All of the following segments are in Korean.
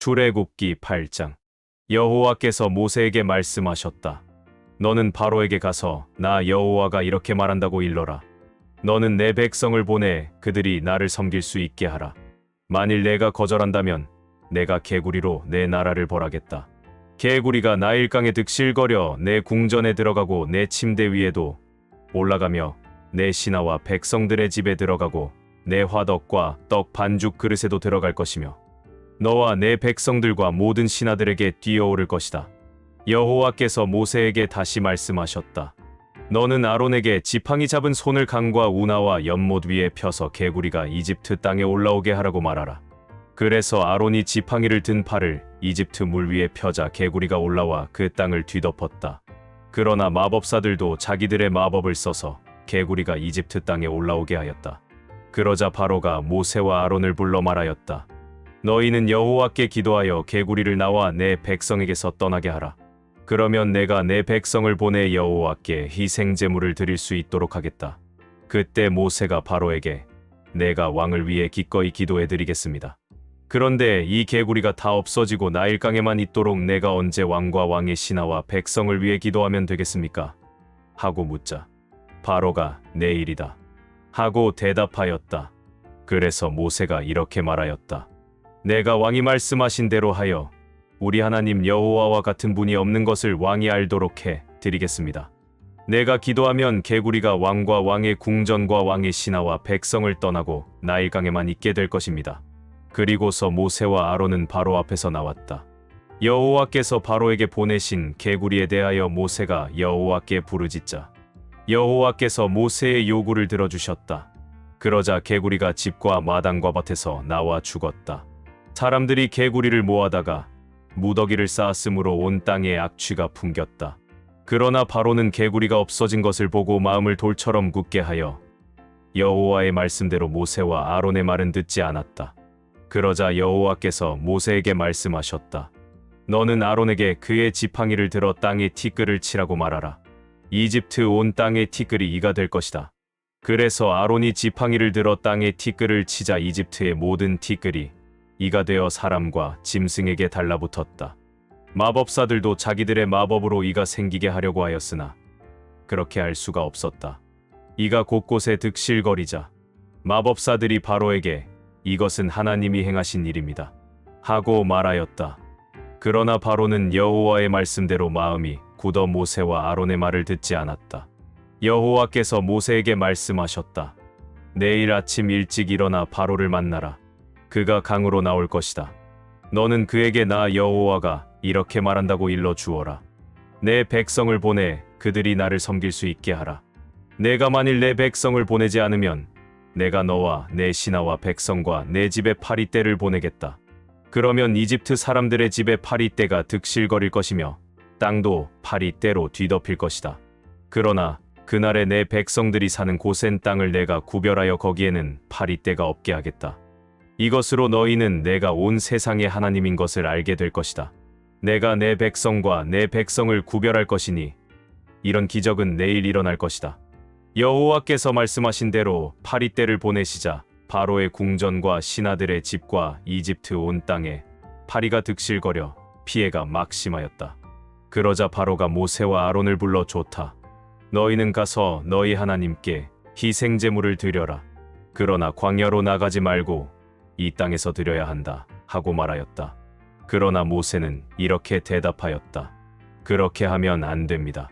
출애굽기 8장. 여호와께서 모세에게 말씀하셨다. 너는 바로에게 가서 나 여호와가 이렇게 말한다고 일러라. 너는 내 백성을 보내 그들이 나를 섬길 수 있게 하라. 만일 내가 거절한다면 내가 개구리로 내 나라를 벌하겠다. 개구리가 나일강에 득실거려 내 궁전에 들어가고 내 침대 위에도 올라가며 내 신하와 백성들의 집에 들어가고 내 화덕과 떡 반죽 그릇에도 들어갈 것이며 너와 내 백성들과 모든 신하들에게 뛰어오를 것이다. 여호와께서 모세에게 다시 말씀하셨다. 너는 아론에게 지팡이 잡은 손을 강과 운하와 연못 위에 펴서 개구리가 이집트 땅에 올라오게 하라고 말하라. 그래서 아론이 지팡이를 든 팔을 이집트 물 위에 펴자 개구리가 올라와 그 땅을 뒤덮었다. 그러나 마법사들도 자기들의 마법을 써서 개구리가 이집트 땅에 올라오게 하였다. 그러자 바로가 모세와 아론을 불러 말하였다. 너희는 여호와께 기도하여 개구리를 나와 내 백성에게서 떠나게 하라. 그러면 내가 내 백성을 보내 여호와께 희생 제물을 드릴 수 있도록 하겠다. 그때 모세가 바로에게 내가 왕을 위해 기꺼이 기도해 드리겠습니다. 그런데 이 개구리가 다 없어지고 나일강에만 있도록 내가 언제 왕과 왕의 신하와 백성을 위해 기도하면 되겠습니까? 하고 묻자 바로가 내일이다 하고 대답하였다. 그래서 모세가 이렇게 말하였다. 내가 왕이 말씀하신 대로 하여 우리 하나님 여호와와 같은 분이 없는 것을 왕이 알도록 해 드리겠습니다. 내가 기도하면 개구리가 왕과 왕의 궁전과 왕의 신하와 백성을 떠나고 나일강에만 있게 될 것입니다. 그리고서 모세와 아론은 바로 앞에서 나왔다. 여호와께서 바로에게 보내신 개구리에 대하여 모세가 여호와께 부르짖자 여호와께서 모세의 요구를 들어주셨다. 그러자 개구리가 집과 마당과 밭에서 나와 죽었다. 사람들이 개구리를 모아다가 무더기를 쌓았으므로 온 땅에 악취가 풍겼다. 그러나 바로는 개구리가 없어진 것을 보고 마음을 돌처럼 굳게 하여 여호와의 말씀대로 모세와 아론의 말은 듣지 않았다. 그러자 여호와께서 모세에게 말씀하셨다. 너는 아론에게 그의 지팡이를 들어 땅에 티끌을 치라고 말하라. 이집트 온 땅의 티끌이 이가 될 것이다. 그래서 아론이 지팡이를 들어 땅에 티끌을 치자 이집트의 모든 티끌이 이가 되어 사람과 짐승에게 달라붙었다. 마법사들도 자기들의 마법으로 이가 생기게 하려고 하였으나 그렇게 할 수가 없었다. 이가 곳곳에 득실거리자 마법사들이 바로에게 이것은 하나님이 행하신 일입니다 하고 말하였다. 그러나 바로는 여호와의 말씀대로 마음이 굳어 모세와 아론의 말을 듣지 않았다. 여호와께서 모세에게 말씀하셨다. 내일 아침 일찍 일어나 바로를 만나라. 그가 강으로 나올 것이다. 너는 그에게 나 여호와가 이렇게 말한다고 일러 주어라. 내 백성을 보내 그들이 나를 섬길 수 있게 하라. 내가 만일 내 백성을 보내지 않으면 내가 너와 내 신하와 백성과 내 집에 파리떼를 보내겠다. 그러면 이집트 사람들의 집에 파리떼가 득실거릴 것이며 땅도 파리떼로 뒤덮일 것이다. 그러나 그날에 내 백성들이 사는 고센 땅을 내가 구별하여 거기에는 파리떼가 없게 하겠다. 이것으로 너희는 내가 온 세상의 하나님인 것을 알게 될 것이다. 내가 내 백성과 내 백성을 구별할 것이니 이런 기적은 내일 일어날 것이다. 여호와께서 말씀하신 대로 파리떼를 보내시자 바로의 궁전과 신하들의 집과 이집트 온 땅에 파리가 득실거려 피해가 막심하였다. 그러자 바로가 모세와 아론을 불러 좋다. 너희는 가서 너희 하나님께 희생 제물을 드려라. 그러나 광야로 나가지 말고 이 땅에서 드려야 한다 하고 말하였다. 그러나 모세는 이렇게 대답하였다. 그렇게 하면 안 됩니다.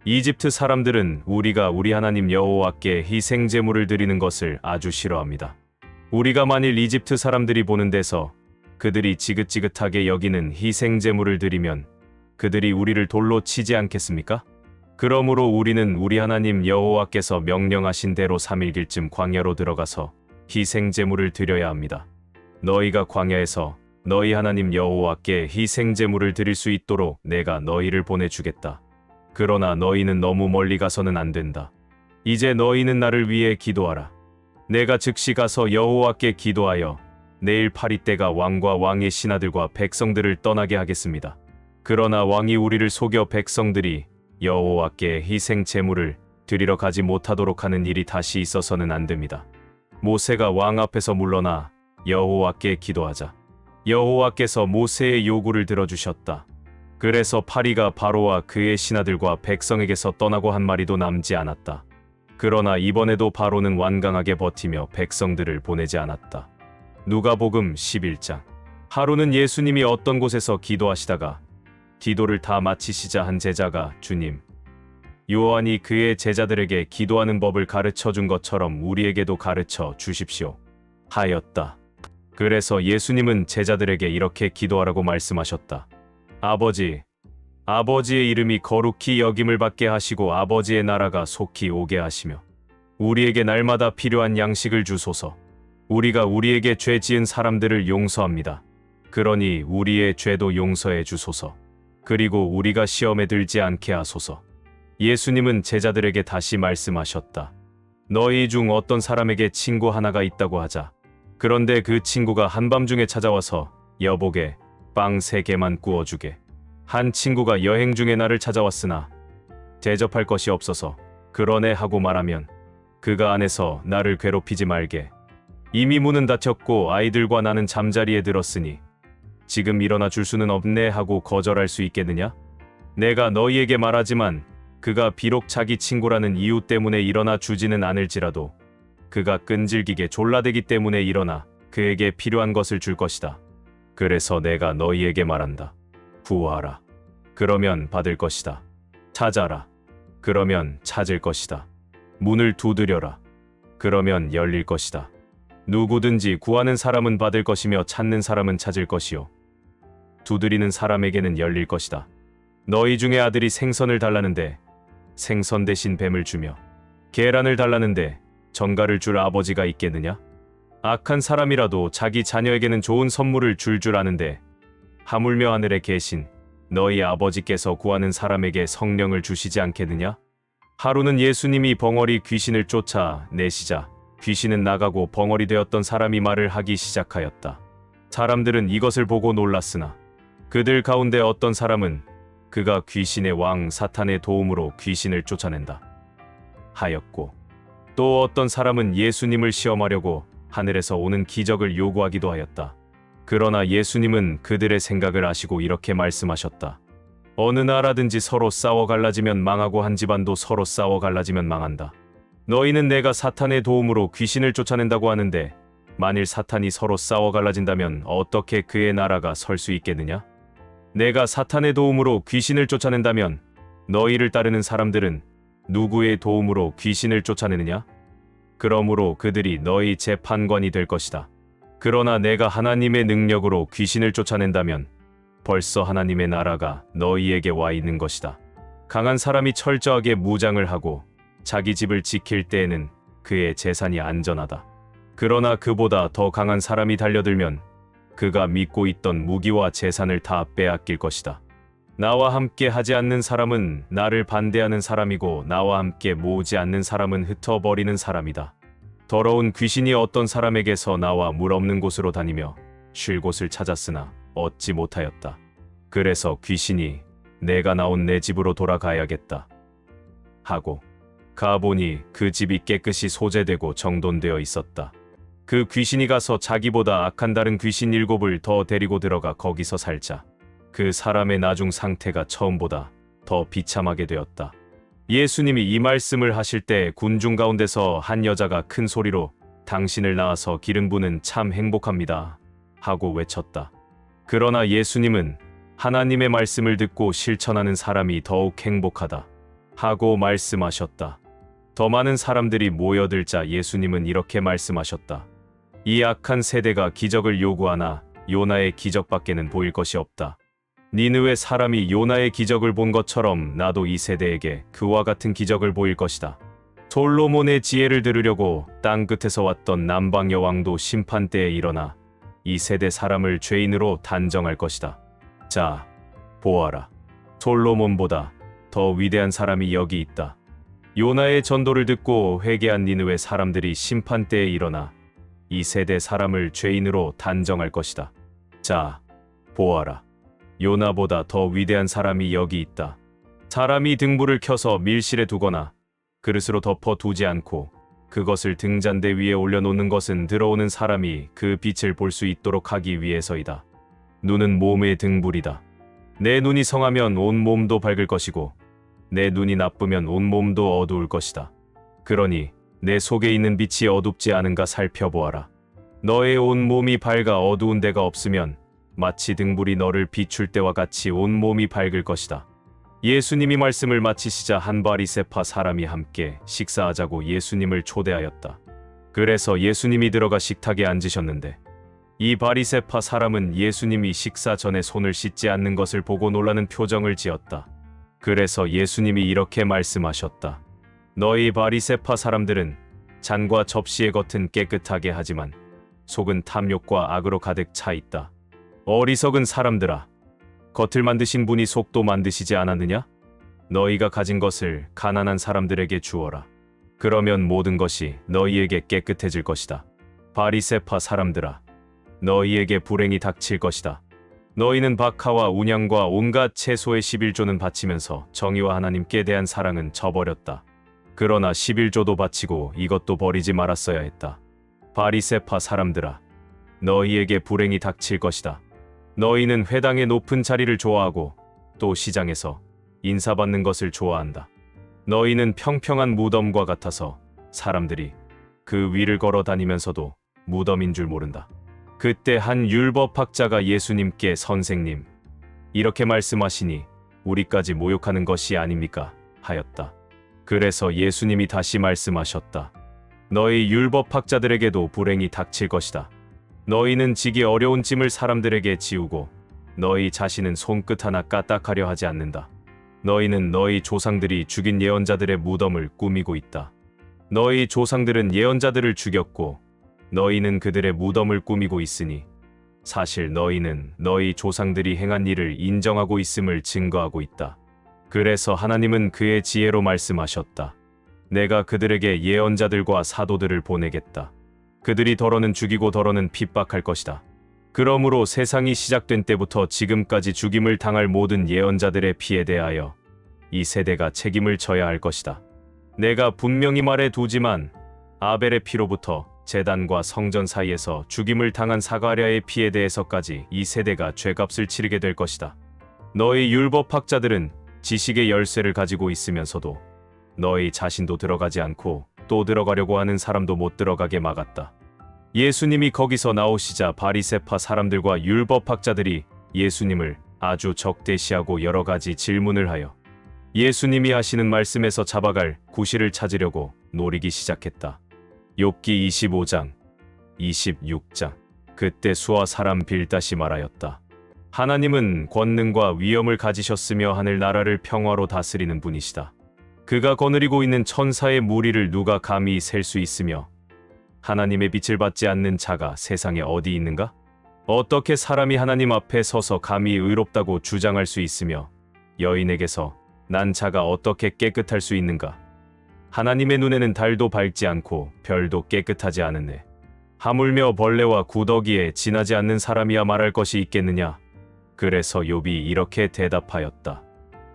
이집트 사람들은 우리가 우리 하나님 여호와께 희생 제물을 드리는 것을 아주 싫어합니다. 우리가 만일 이집트 사람들이 보는 데서 그들이 지긋지긋하게 여기는 희생 제물을 드리면 그들이 우리를 돌로 치지 않겠습니까? 그러므로 우리는 우리 하나님 여호와께서 명령하신 대로 3일길쯤 광야로 들어가서 희생 제물을 드려야 합니다. 너희가 광야에서 너희 하나님 여호와께 희생 제물을 드릴 수 있도록 내가 너희를 보내주겠다. 그러나 너희는 너무 멀리 가서는 안 된다. 이제 너희는 나를 위해 기도하라. 내가 즉시 가서 여호와께 기도하여 내일 파리떼가 왕과 왕의 신하들과 백성들을 떠나게 하겠습니다. 그러나 왕이 우리를 속여 백성들이 여호와께 희생 제물을 드리러 가지 못하도록 하는 일이 다시 있어서는 안 됩니다. 모세가 왕 앞에서 물러나 여호와께 기도하자 여호와께서 모세의 요구를 들어주셨다. 그래서 파리가 바로와 그의 신하들과 백성에게서 떠나고 한 마리도 남지 않았다. 그러나 이번에도 바로는 완강하게 버티며 백성들을 보내지 않았다. 누가복음 11장. 하루는 예수님이 어떤 곳에서 기도하시다가 기도를 다 마치시자 한 제자가 주님, 요한이 그의 제자들에게 기도하는 법을 가르쳐 준 것처럼 우리에게도 가르쳐 주십시오 하였다. 그래서 예수님은 제자들에게 이렇게 기도하라고 말씀하셨다. 아버지, 아버지의 이름이 거룩히 여김을 받게 하시고 아버지의 나라가 속히 오게 하시며 우리에게 날마다 필요한 양식을 주소서. 우리가 우리에게 죄 지은 사람들을 용서합니다. 그러니 우리의 죄도 용서해 주소서. 그리고 우리가 시험에 들지 않게 하소서. 예수님은 제자들에게 다시 말씀하셨다. 너희 중 어떤 사람에게 친구 하나가 있다고 하자. 그런데 그 친구가 한밤중에 찾아와서 여보게 빵 3개만 구워주게. 한 친구가 여행 중에 나를 찾아왔으나 대접할 것이 없어서 그러네 하고 말하면 그가 안에서 나를 괴롭히지 말게. 이미 문은 닫혔고 아이들과 나는 잠자리에 들었으니 지금 일어나 줄 수는 없네 하고 거절할 수 있겠느냐? 내가 너희에게 말하지만 그가 비록 자기 친구라는 이유 때문에 일어나 주지는 않을지라도 그가 끈질기게 졸라대기 때문에 일어나 그에게 필요한 것을 줄 것이다. 그래서 내가 너희에게 말한다. 구하라. 그러면 받을 것이다. 찾아라. 그러면 찾을 것이다. 문을 두드려라. 그러면 열릴 것이다. 누구든지 구하는 사람은 받을 것이며 찾는 사람은 찾을 것이요. 두드리는 사람에게는 열릴 것이다. 너희 중에 아들이 생선을 달라는데 생선 대신 뱀을 주며 계란을 달라는데 전갈을 줄 아버지가 있겠느냐? 악한 사람이라도 자기 자녀에게는 좋은 선물을 줄 아는데 하물며 하늘에 계신 너희 아버지께서 구하는 사람에게 성령을 주시지 않겠느냐? 하루는 예수님이 벙어리 귀신을 쫓아내시자 귀신은 나가고 벙어리 되었던 사람이 말을 하기 시작하였다. 사람들은 이것을 보고 놀랐으나 그들 가운데 어떤 사람은 그가 귀신의 왕 사탄의 도움으로 귀신을 쫓아낸다 하였고, 또 어떤 사람은 예수님을 시험하려고 하늘에서 오는 기적을 요구하기도 하였다. 그러나 예수님은 그들의 생각을 아시고 이렇게 말씀하셨다. 어느 나라든지 서로 싸워 갈라지면 망하고 한 집안도 서로 싸워 갈라지면 망한다. 너희는 내가 사탄의 도움으로 귀신을 쫓아낸다고 하는데 만일 사탄이 서로 싸워 갈라진다면 어떻게 그의 나라가 설 수 있겠느냐? 내가 사탄의 도움으로 귀신을 쫓아낸다면 너희를 따르는 사람들은 누구의 도움으로 귀신을 쫓아내느냐? 그러므로 그들이 너희 재판관이 될 것이다. 그러나 내가 하나님의 능력으로 귀신을 쫓아낸다면 벌써 하나님의 나라가 너희에게 와 있는 것이다. 강한 사람이 철저하게 무장을 하고 자기 집을 지킬 때에는 그의 재산이 안전하다. 그러나 그보다 더 강한 사람이 달려들면 그가 믿고 있던 무기와 재산을 다 빼앗길 것이다. 나와 함께 하지 않는 사람은 나를 반대하는 사람이고 나와 함께 모으지 않는 사람은 흩어버리는 사람이다. 더러운 귀신이 어떤 사람에게서 나와 물 없는 곳으로 다니며 쉴 곳을 찾았으나 얻지 못하였다. 그래서 귀신이 내가 나온 내 집으로 돌아가야겠다 하고 가보니 그 집이 깨끗이 소재되고 정돈되어 있었다. 그 귀신이 가서 자기보다 악한 다른 귀신 7을 더 데리고 들어가 거기서 살자 그 사람의 나중 상태가 처음보다 더 비참하게 되었다. 예수님이 이 말씀을 하실 때 군중 가운데서 한 여자가 큰 소리로 당신을 낳아서 기름 부는 참 행복합니다 하고 외쳤다. 그러나 예수님은 하나님의 말씀을 듣고 실천하는 사람이 더욱 행복하다 하고 말씀하셨다. 더 많은 사람들이 모여들자 예수님은 이렇게 말씀하셨다. 이 악한 세대가 기적을 요구하나 요나의 기적밖에는 보일 것이 없다. 니느웨 사람이 요나의 기적을 본 것처럼 나도 이 세대에게 그와 같은 기적을 보일 것이다. 솔로몬의 지혜를 들으려고 땅 끝에서 왔던 남방 여왕도 심판 때에 일어나 이 세대 사람을 죄인으로 단정할 것이다. 자, 보아라. 솔로몬보다 더 위대한 사람이 여기 있다. 요나의 전도를 듣고 회개한 니느웨 사람들이 심판 때에 일어나 이 세대 사람을 죄인으로 단정할 것이다. 자, 보아라. 요나보다 더 위대한 사람이 여기 있다. 사람이 등불을 켜서 밀실에 두거나 그릇으로 덮어 두지 않고 그것을 등잔대 위에 올려놓는 것은 들어오는 사람이 그 빛을 볼 수 있도록 하기 위해서이다. 눈은 몸의 등불이다. 내 눈이 성하면 온 몸도 밝을 것이고 내 눈이 나쁘면 온 몸도 어두울 것이다. 그러니 내 속에 있는 빛이 어둡지 않은가 살펴보아라. 너의 온 몸이 밝아 어두운 데가 없으면 마치 등불이 너를 비출 때와 같이 온 몸이 밝을 것이다. 예수님이 말씀을 마치시자 한 바리새파 사람이 함께 식사하자고 예수님을 초대하였다. 그래서 예수님이 들어가 식탁에 앉으셨는데 이 바리새파 사람은 예수님이 식사 전에 손을 씻지 않는 것을 보고 놀라는 표정을 지었다. 그래서 예수님이 이렇게 말씀하셨다. 너희 바리새파 사람들은 잔과 접시의 겉은 깨끗하게 하지만 속은 탐욕과 악으로 가득 차 있다. 어리석은 사람들아, 겉을 만드신 분이 속도 만드시지 않았느냐? 너희가 가진 것을 가난한 사람들에게 주어라. 그러면 모든 것이 너희에게 깨끗해질 것이다. 바리새파 사람들아, 너희에게 불행이 닥칠 것이다. 너희는 박하와 운양과 온갖 채소의 11조는 바치면서 정의와 하나님께 대한 사랑은 저버렸다. 그러나 11조도 바치고 이것도 버리지 말았어야 했다. 바리새파 사람들아, 너희에게 불행이 닥칠 것이다. 너희는 회당의 높은 자리를 좋아하고 또 시장에서 인사받는 것을 좋아한다. 너희는 평평한 무덤과 같아서 사람들이 그 위를 걸어 다니면서도 무덤인 줄 모른다. 그때 한 율법학자가 예수님께 선생님, 이렇게 말씀하시니 우리까지 모욕하는 것이 아닙니까? 하였다. 그래서 예수님이 다시 말씀하셨다. 너희 율법학자들에게도 불행이 닥칠 것이다. 너희는 지기 어려운 짐을 사람들에게 지우고 너희 자신은 손끝 하나 까딱하려 하지 않는다. 너희는 너희 조상들이 죽인 예언자들의 무덤을 꾸미고 있다. 너희 조상들은 예언자들을 죽였고 너희는 그들의 무덤을 꾸미고 있으니 사실 너희는 너희 조상들이 행한 일을 인정하고 있음을 증거하고 있다. 그래서 하나님은 그의 지혜로 말씀하셨다. 내가 그들에게 예언자들과 사도들을 보내겠다. 그들이 더러는 죽이고 더러는 핍박할 것이다. 그러므로 세상이 시작된 때부터 지금까지 죽임을 당할 모든 예언자들의 피에 대하여 이 세대가 책임을 져야 할 것이다. 내가 분명히 말해 두지만 아벨의 피로부터 제단과 성전 사이에서 죽임을 당한 사가랴의 피에 대해서까지 이 세대가 죄값을 치르게 될 것이다. 너희 율법학자들은 지식의 열쇠를 가지고 있으면서도 너희 자신도 들어가지 않고 또 들어가려고 하는 사람도 못 들어가게 막았다. 예수님이 거기서 나오시자 바리새파 사람들과 율법학자들이 예수님을 아주 적대시하고 여러 가지 질문을 하여 예수님이 하시는 말씀에서 잡아갈 구실을 찾으려고 노리기 시작했다. 욥기 25장, 26장. 그때 수아 사람 빌닷이 말하였다. 하나님은 권능과 위엄을 가지셨으며 하늘나라를 평화로 다스리는 분이시다. 그가 거느리고 있는 천사의 무리를 누가 감히 셀 수 있으며 하나님의 빛을 받지 않는 자가 세상에 어디 있는가? 어떻게 사람이 하나님 앞에 서서 감히 의롭다고 주장할 수 있으며 여인에게서 난 자가 어떻게 깨끗할 수 있는가? 하나님의 눈에는 달도 밝지 않고 별도 깨끗하지 않으네. 하물며 벌레와 구더기에 지나지 않는 사람이야 말할 것이 있겠느냐? 그래서 욥이 이렇게 대답하였다.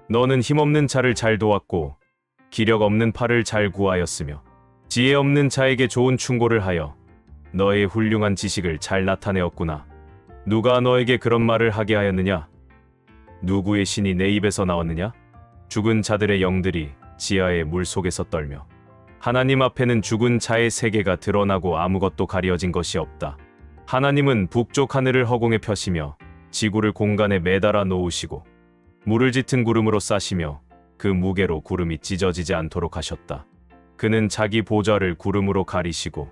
너는 힘없는 자를 잘 도왔고 기력 없는 팔을 잘 구하였으며 지혜 없는 자에게 좋은 충고를 하여 너의 훌륭한 지식을 잘 나타내었구나. 누가 너에게 그런 말을 하게 하였느냐? 누구의 신이 내 입에서 나왔느냐? 죽은 자들의 영들이 지하의 물속에서 떨며 하나님 앞에는 죽은 자의 세계가 드러나고 아무것도 가려진 것이 없다. 하나님은 북쪽 하늘을 허공에 펴시며 지구를 공간에 매달아 놓으시고 물을 짙은 구름으로 싸시며 그 무게로 구름이 찢어지지 않도록 하셨다. 그는 자기 보좌를 구름으로 가리시고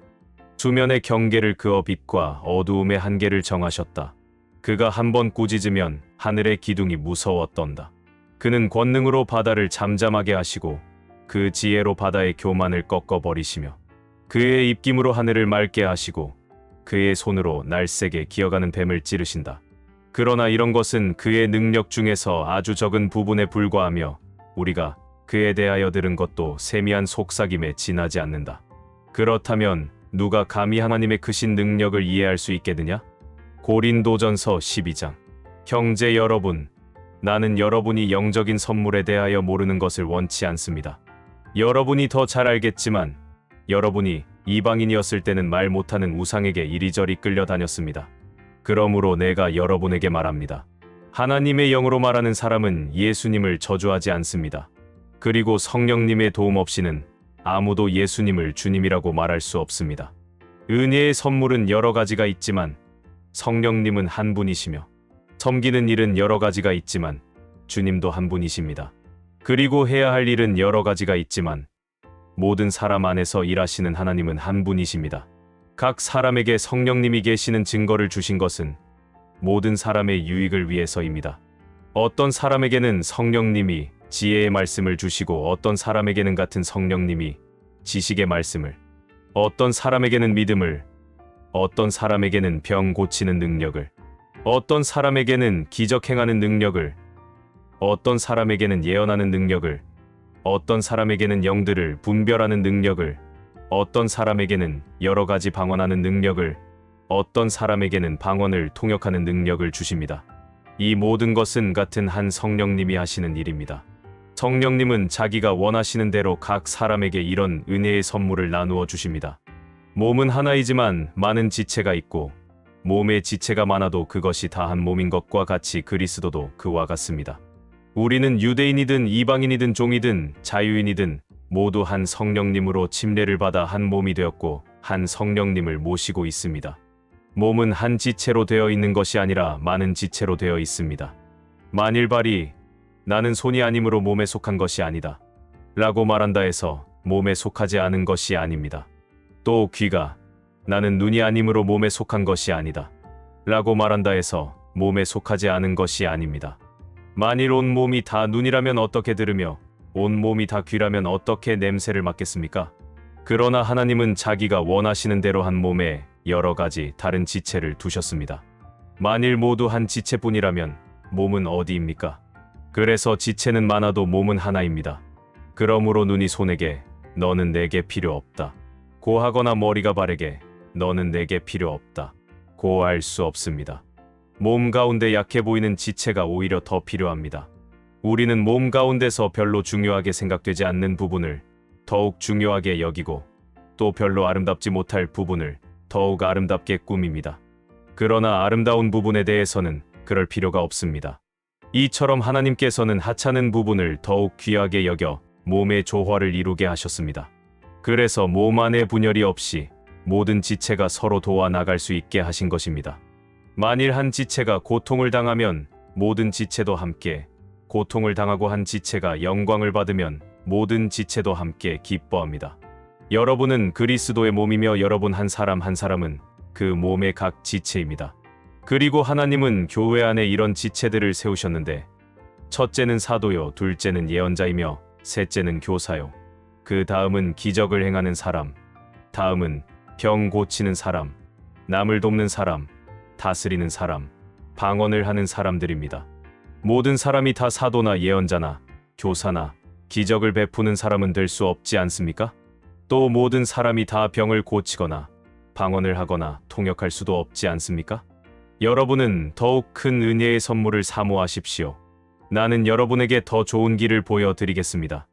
수면의 경계를 그어 빛과 어두움의 한계를 정하셨다. 그가 한번 꾸짖으면 하늘의 기둥이 무서워 떤다. 그는 권능으로 바다를 잠잠하게 하시고 그 지혜로 바다의 교만을 꺾어버리시며 그의 입김으로 하늘을 맑게 하시고 그의 손으로 날쌔게 기어가는 뱀을 찌르신다. 그러나 이런 것은 그의 능력 중에서 아주 적은 부분에 불과하며 우리가 그에 대하여 들은 것도 세미한 속삭임에 지나지 않는다. 그렇다면 누가 감히 하나님의 크신 능력을 이해할 수 있겠느냐? 고린도전서 12장. 형제 여러분, 나는 여러분이 영적인 선물에 대하여 모르는 것을 원치 않습니다. 여러분이 더 잘 알겠지만 여러분이 이방인이었을 때는 말 못하는 우상에게 이리저리 끌려다녔습니다. 그러므로 내가 여러분에게 말합니다. 하나님의 영으로 말하는 사람은 예수님을 저주하지 않습니다. 그리고 성령님의 도움 없이는 아무도 예수님을 주님이라고 말할 수 없습니다. 은혜의 선물은 여러 가지가 있지만 성령님은 한 분이시며 섬기는 일은 여러 가지가 있지만 주님도 한 분이십니다. 그리고 해야 할 일은 여러 가지가 있지만 모든 사람 안에서 일하시는 하나님은 한 분이십니다. 각 사람에게 성령님이 계시는 증거를 주신 것은 모든 사람의 유익을 위해서입니다. 어떤 사람에게는 성령님이 지혜의 말씀을 주시고 어떤 사람에게는 같은 성령님이 지식의 말씀을, 어떤 사람에게는 믿음을, 어떤 사람에게는 병 고치는 능력을, 어떤 사람에게는 기적 행하는 능력을, 어떤 사람에게는 예언하는 능력을, 어떤 사람에게는 영들을 분별하는 능력을, 어떤 사람에게는 여러 가지 방언하는 능력을, 어떤 사람에게는 방언을 통역하는 능력을 주십니다. 이 모든 것은 같은 한 성령님이 하시는 일입니다. 성령님은 자기가 원하시는 대로 각 사람에게 이런 은혜의 선물을 나누어 주십니다. 몸은 하나이지만 많은 지체가 있고 몸의 지체가 많아도 그것이 다 한 몸인 것과 같이 그리스도도 그와 같습니다. 우리는 유대인이든 이방인이든 종이든 자유인이든 모두 한 성령님으로 침례를 받아 한 몸이 되었고 한 성령님을 모시고 있습니다. 몸은 한 지체로 되어 있는 것이 아니라 많은 지체로 되어 있습니다. 만일 발이 나는 손이 아니므로 몸에 속한 것이 아니다 라고 말한다 해서 몸에 속하지 않은 것이 아닙니다. 또 귀가 나는 눈이 아니므로 몸에 속한 것이 아니다 라고 말한다 해서 몸에 속하지 않은 것이 아닙니다. 만일 온 몸이 다 눈이라면 어떻게 들으며 온 몸이 다 귀라면 어떻게 냄새를 맡겠습니까? 그러나 하나님은 자기가 원하시는 대로 한 몸에 여러 가지 다른 지체를 두셨습니다. 만일 모두 한 지체뿐이라면 몸은 어디입니까? 그래서 지체는 많아도 몸은 하나입니다. 그러므로 눈이 손에게 너는 내게 필요 없다 고 하거나 머리가 발에게 너는 내게 필요 없다 고 할 수 없습니다. 몸 가운데 약해 보이는 지체가 오히려 더 필요합니다. 우리는 몸 가운데서 별로 중요하게 생각되지 않는 부분을 더욱 중요하게 여기고 또 별로 아름답지 못할 부분을 더욱 아름답게 꾸밉니다. 그러나 아름다운 부분에 대해서는 그럴 필요가 없습니다. 이처럼 하나님께서는 하찮은 부분을 더욱 귀하게 여겨 몸의 조화를 이루게 하셨습니다. 그래서 몸 안에 분열이 없이 모든 지체가 서로 도와 나갈 수 있게 하신 것입니다. 만일 한 지체가 고통을 당하면 모든 지체도 함께 고통을 당하고 한 지체가 영광을 받으면 모든 지체도 함께 기뻐합니다. 여러분은 그리스도의 몸이며 여러분 한 사람 한 사람은 그 몸의 각 지체입니다. 그리고 하나님은 교회 안에 이런 지체들을 세우셨는데 첫째는 사도요, 둘째는 예언자이며 셋째는 교사요. 그 다음은 기적을 행하는 사람, 다음은 병 고치는 사람, 남을 돕는 사람, 다스리는 사람, 방언을 하는 사람들입니다. 모든 사람이 다 사도나 예언자나 교사나 기적을 베푸는 사람은 될 수 없지 않습니까? 또 모든 사람이 다 병을 고치거나 방언을 하거나 통역할 수도 없지 않습니까? 여러분은 더욱 큰 은혜의 선물을 사모하십시오. 나는 여러분에게 더 좋은 길을 보여드리겠습니다.